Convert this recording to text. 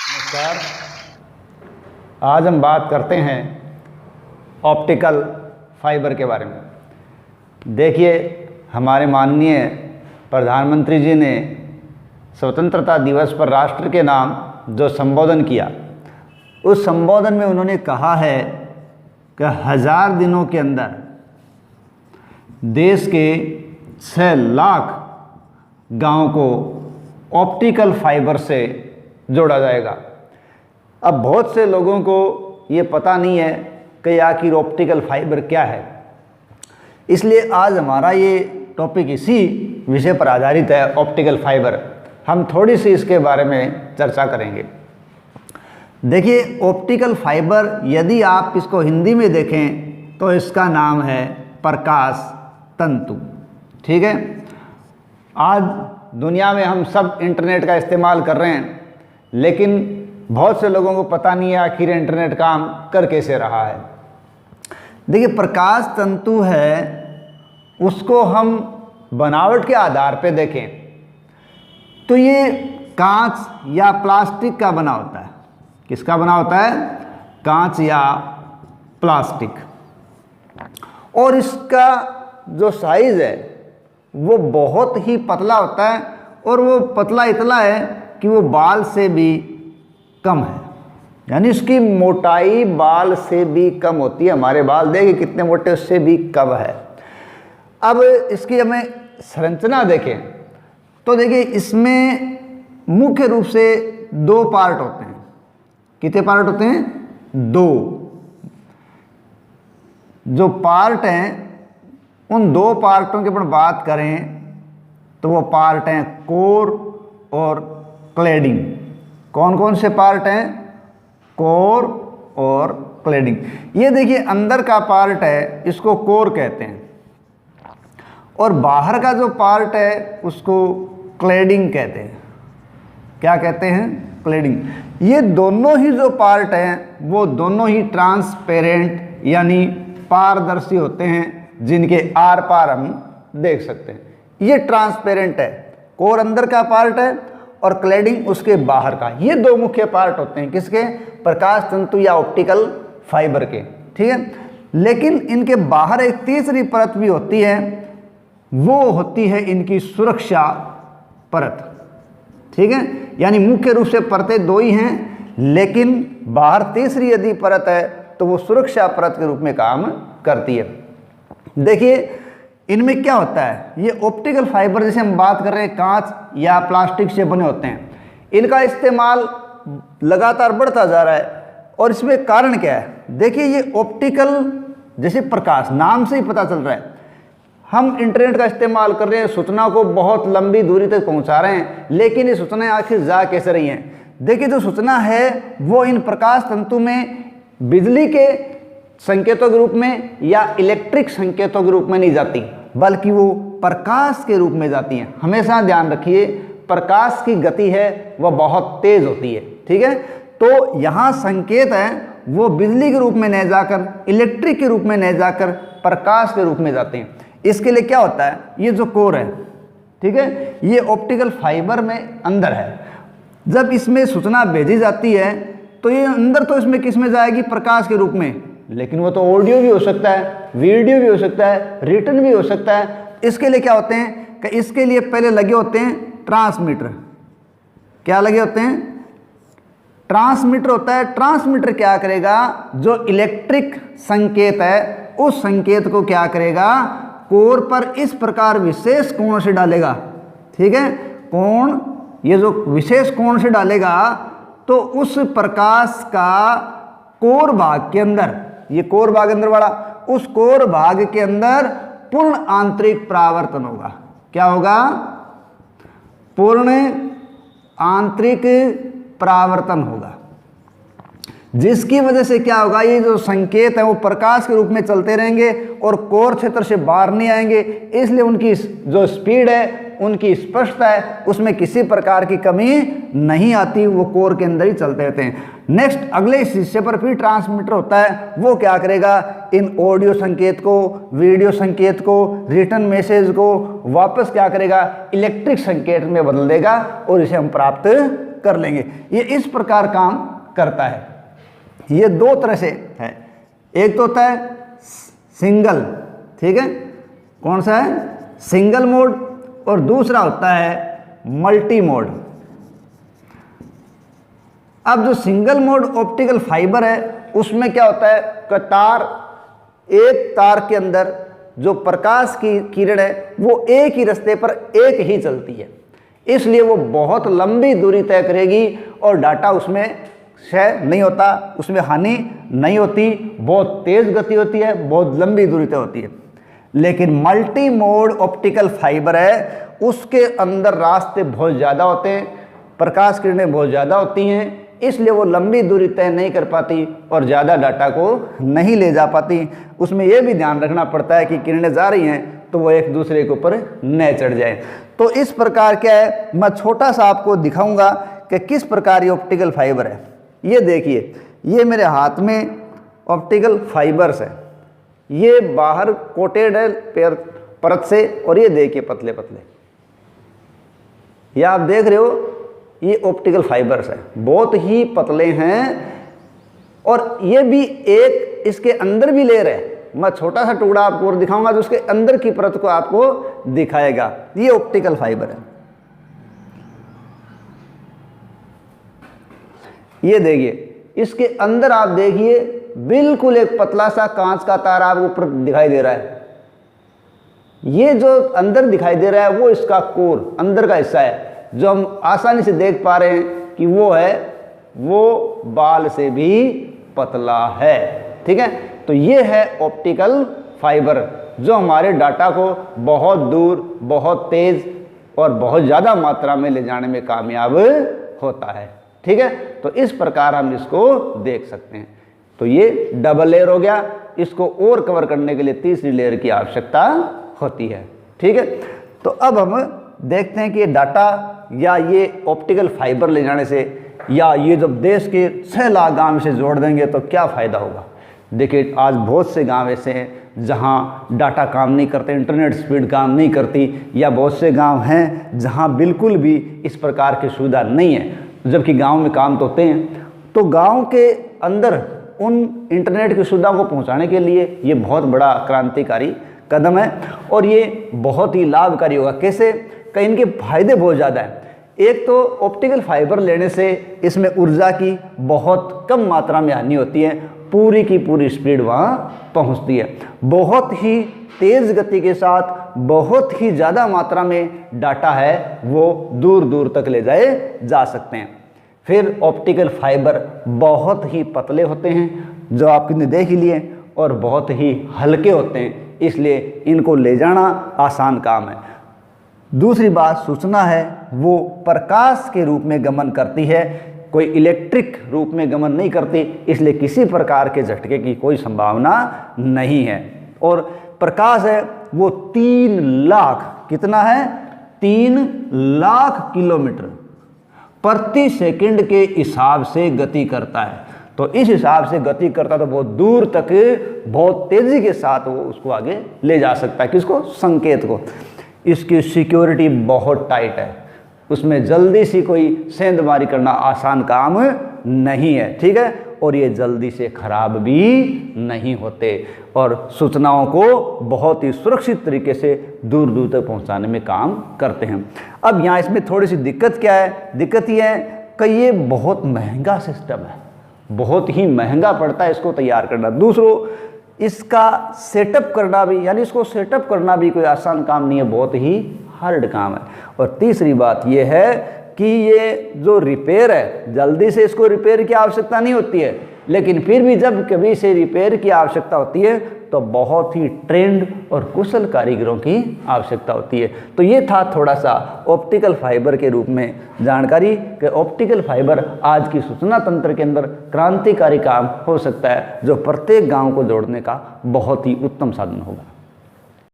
नमस्कार। आज हम बात करते हैं ऑप्टिकल फाइबर के बारे में। देखिए, हमारे माननीय प्रधानमंत्री जी ने स्वतंत्रता दिवस पर राष्ट्र के नाम जो संबोधन किया, उस संबोधन में उन्होंने कहा है कि 1000 दिनों के अंदर देश के 6 लाख गांवों को ऑप्टिकल फाइबर से जोड़ा जाएगा। अब बहुत से लोगों को ये पता नहीं है कि आखिर ऑप्टिकल फाइबर क्या है, इसलिए आज हमारा ये टॉपिक इसी विषय पर आधारित है, ऑप्टिकल फाइबर। हम थोड़ी सी इसके बारे में चर्चा करेंगे। देखिए, ऑप्टिकल फाइबर यदि आप इसको हिंदी में देखें तो इसका नाम है प्रकाश तंतु। ठीक है। आज दुनिया में हम सब इंटरनेट का इस्तेमाल कर रहे हैं, लेकिन बहुत से लोगों को पता नहीं है आखिर इंटरनेट काम कर कैसे रहा है। देखिए, प्रकाश तंतु है, उसको हम बनावट के आधार पे देखें तो ये कांच या प्लास्टिक का बना होता है। किसका बना होता है? कांच या प्लास्टिक। और इसका जो साइज़ है वो बहुत ही पतला होता है, और वो पतला इतना है कि वो बाल से भी कम है, यानी इसकी मोटाई बाल से भी कम होती है। हमारे बाल देखिए कितने मोटे, उससे भी कम है। अब इसकी हमें संरचना देखें तो देखिए, इसमें मुख्य रूप से 2 पार्ट होते हैं। कितने पार्ट होते हैं? 2। जो पार्ट हैं, उन 2 पार्टों की अपन बात करें तो वो पार्ट हैं कोर और क्लैडिंग। कौन कौन से पार्ट हैं? कोर और क्लैडिंग। ये देखिए, अंदर का पार्ट है, इसको कोर कहते हैं, और बाहर का जो पार्ट है उसको क्लैडिंग कहते हैं। क्या कहते हैं? क्लैडिंग। ये दोनों ही जो पार्ट हैं वो दोनों ही ट्रांसपेरेंट यानी पारदर्शी होते हैं, जिनके आर पार हम देख सकते हैं। ये ट्रांसपेरेंट है, कोर अंदर का पार्ट है और क्लैडिंग उसके बाहर का। ये 2 मुख्य पार्ट होते हैं किसके? प्रकाश तंतु या ऑप्टिकल फाइबर के। ठीक है। लेकिन इनके बाहर एक तीसरी परत भी होती है, वो होती है इनकी सुरक्षा परत। ठीक है। यानी मुख्य रूप से परतें 2 ही हैं, लेकिन बाहर तीसरी यदि परत है तो वो सुरक्षा परत के रूप में काम करती है। देखिए, इनमें क्या होता है, ये ऑप्टिकल फाइबर जैसे हम बात कर रहे हैं कांच या प्लास्टिक से बने होते हैं, इनका इस्तेमाल लगातार बढ़ता जा रहा है। और इसमें कारण क्या है? देखिए, ये ऑप्टिकल जैसे प्रकाश, नाम से ही पता चल रहा है, हम इंटरनेट का इस्तेमाल कर रहे हैं, सूचना को बहुत लंबी दूरी तक पहुंचा रहे हैं, लेकिन ये सूचनाएं आखिर जा कैसे रही हैं? देखिए, जो सूचना है वो इन प्रकाश तंतु में बिजली के संकेतों के रूप में या इलेक्ट्रिक संकेतों के रूप में नहीं जाती, बल्कि वो प्रकाश के रूप में जाती हैं। हमेशा ध्यान रखिए, प्रकाश की गति है वह बहुत तेज होती है। ठीक है। तो यहाँ संकेत है वो बिजली के रूप में नहीं जाकर, इलेक्ट्रिक के रूप में नहीं जाकर, प्रकाश के रूप में जाते हैं। इसके लिए क्या होता है, ये जो कोर है, ठीक है, ये ऑप्टिकल फाइबर में अंदर है। जब इसमें सूचना भेजी जाती है तो ये अंदर तो इसमें किस में जाएगी? प्रकाश के रूप में, लेकिन वो तो ऑडियो भी हो सकता है, वीडियो भी हो सकता है, रिटर्न भी हो सकता है। इसके लिए क्या होते हैं कि इसके लिए पहले लगे होते हैं ट्रांसमीटर। क्या लगे होते हैं? ट्रांसमीटर होता है। ट्रांसमीटर क्या करेगा? जो इलेक्ट्रिक संकेत है उस संकेत को क्या करेगा? कोर पर इस प्रकार विशेष कोण से डालेगा। ठीक है। कोण, ये जो विशेष कोण से डालेगा तो उस प्रकाश का कोर भाग के अंदर, ये कोर भाग अंदर वाला, उस कोर भाग के अंदर पूर्ण आंतरिक परावर्तन होगा। क्या होगा? पूर्ण आंतरिक परावर्तन होगा, जिसकी वजह से क्या होगा? ये जो संकेत है वो प्रकाश के रूप में चलते रहेंगे और कोर क्षेत्र से बाहर नहीं आएंगे। इसलिए उनकी जो स्पीड है, उनकी स्पष्टता है, उसमें किसी प्रकार की कमी नहीं आती, वो कोर के अंदर ही चलते रहते हैं। नेक्स्ट, अगले इस हिस्से पर फिर ट्रांसमीटर होता है। वो क्या करेगा? इन ऑडियो संकेत को, वीडियो संकेत को, रिटर्न मैसेज को वापस क्या करेगा? इलेक्ट्रिक संकेत में बदल देगा और इसे हम प्राप्त कर लेंगे। ये इस प्रकार काम करता है। ये दो तरह से है, एक तो होता है सिंगल, ठीक है, कौन सा है, सिंगल मोड, और दूसरा होता है मल्टी मोड। अब जो सिंगल मोड ऑप्टिकल फाइबर है उसमें क्या होता है कि तार, एक तार के अंदर जो प्रकाश की किरण है वो एक ही रास्ते पर एक ही चलती है, इसलिए वो बहुत लंबी दूरी तय करेगी और डाटा उसमें क्षय नहीं होता, उसमें हानि नहीं होती, बहुत तेज गति होती है, बहुत लंबी दूरी तय होती है। लेकिन मल्टी मोड ऑप्टिकल फाइबर है, उसके अंदर रास्ते बहुत ज़्यादा होते हैं, प्रकाश किरणें बहुत ज़्यादा होती हैं, इसलिए वो लंबी दूरी तय नहीं कर पाती और ज़्यादा डाटा को नहीं ले जा पाती। उसमें यह भी ध्यान रखना पड़ता है कि किरणें जा रही हैं तो वो एक दूसरे के ऊपर न चढ़ जाए। तो इस प्रकार क्या है, मैं छोटा सा आपको दिखाऊंगा कि किस प्रकार ये ऑप्टिकल फाइबर है। ये देखिए, ये मेरे हाथ में ऑप्टिकल फाइबर्स है, ये बाहर कोटेड है परत से, और ये देखिए पतले पतले, ये आप देख रहे हो, ये ऑप्टिकल फाइबर्स है, बहुत ही पतले हैं, और ये भी एक इसके अंदर भी लेयर है। मैं छोटा सा टुकड़ा आपको और दिखाऊंगा जो उसके अंदर की परत को आपको दिखाएगा। ये ऑप्टिकल फाइबर है। ये देखिए, इसके अंदर आप देखिए बिल्कुल एक पतला सा कांच का तार आपको ऊपर दिखाई दे रहा है। ये जो अंदर दिखाई दे रहा है वो इसका कोर, अंदर का हिस्सा है, जो हम आसानी से देख पा रहे हैं कि वो है, वो बाल से भी पतला है, ठीक है। तो ये है ऑप्टिकल फाइबर जो हमारे डाटा को बहुत दूर, बहुत तेज और बहुत ज़्यादा मात्रा में ले जाने में कामयाब होता है, ठीक है। तो इस प्रकार हम इसको देख सकते हैं। तो ये डबल लेयर हो गया, इसको और कवर करने के लिए तीसरी लेयर की आवश्यकता होती है, ठीक है। तो अब हम देखते हैं कि ये डाटा या ये ऑप्टिकल फाइबर ले जाने से, या ये जब देश के 6 लाख गांव से जोड़ देंगे तो क्या फ़ायदा होगा। देखिए, आज बहुत से गांव ऐसे हैं जहां डाटा काम नहीं करते, इंटरनेट स्पीड काम नहीं करती, या बहुत से गांव हैं जहां बिल्कुल भी इस प्रकार की सुविधा नहीं है, जबकि गांव में काम तो होते हैं। तो गांव के अंदर उन इंटरनेट की सुविधाओं को पहुंचाने के लिए ये बहुत बड़ा क्रांतिकारी कदम है, और ये बहुत ही लाभकारी होगा। कैसे, कई इनके फायदे बहुत ज़्यादा हैं। एक तो ऑप्टिकल फाइबर लेने से इसमें ऊर्जा की बहुत कम मात्रा में हानि होती है, पूरी की पूरी स्पीड वहाँ पहुँचती है, बहुत ही तेज़ गति के साथ बहुत ही ज़्यादा मात्रा में डाटा है वो दूर दूर तक ले जाए जा सकते हैं। फिर ऑप्टिकल फाइबर बहुत ही पतले होते हैं, जो आपने देख ही लिए, और बहुत ही हल्के होते हैं, इसलिए इनको ले जाना आसान काम है। दूसरी बात, सूचना है वो प्रकाश के रूप में गमन करती है, कोई इलेक्ट्रिक रूप में गमन नहीं करती, इसलिए किसी प्रकार के झटके की कोई संभावना नहीं है। और प्रकाश है वो 3 लाख, कितना है, 3 लाख किलोमीटर प्रति सेकंड के हिसाब से गति करता है। तो इस हिसाब से गति करता तो बहुत दूर तक बहुत तेजी के साथ वो उसको आगे ले जा सकता है, किसको, संकेत को। इसकी सिक्योरिटी बहुत टाइट है, उसमें जल्दी सी कोई सेंधमारी करना आसान काम नहीं है, ठीक है। और ये जल्दी से खराब भी नहीं होते, और सूचनाओं को बहुत ही सुरक्षित तरीके से दूर दूर तक पहुंचाने में काम करते हैं। अब यहाँ इसमें थोड़ी सी दिक्कत क्या है, दिक्कत ये है कि ये बहुत महंगा सिस्टम है, बहुत ही महंगा पड़ता है इसको तैयार करना। दूसरों, इसका सेटअप करना भी, यानी इसको सेटअप करना भी कोई आसान काम नहीं है, बहुत ही हार्ड काम है। और तीसरी बात यह है कि ये जो रिपेयर है, जल्दी से इसको रिपेयर की आवश्यकता नहीं होती है, लेकिन फिर भी जब कभी से रिपेयर की आवश्यकता होती है तो बहुत ही ट्रेंड और कुशल कारीगरों की आवश्यकता होती है। तो ये था थोड़ा सा ऑप्टिकल फाइबर के रूप में जानकारी कि ऑप्टिकल फाइबर आज की सूचना तंत्र के अंदर क्रांतिकारी काम हो सकता है, जो प्रत्येक गांव को जोड़ने का बहुत ही उत्तम साधन होगा।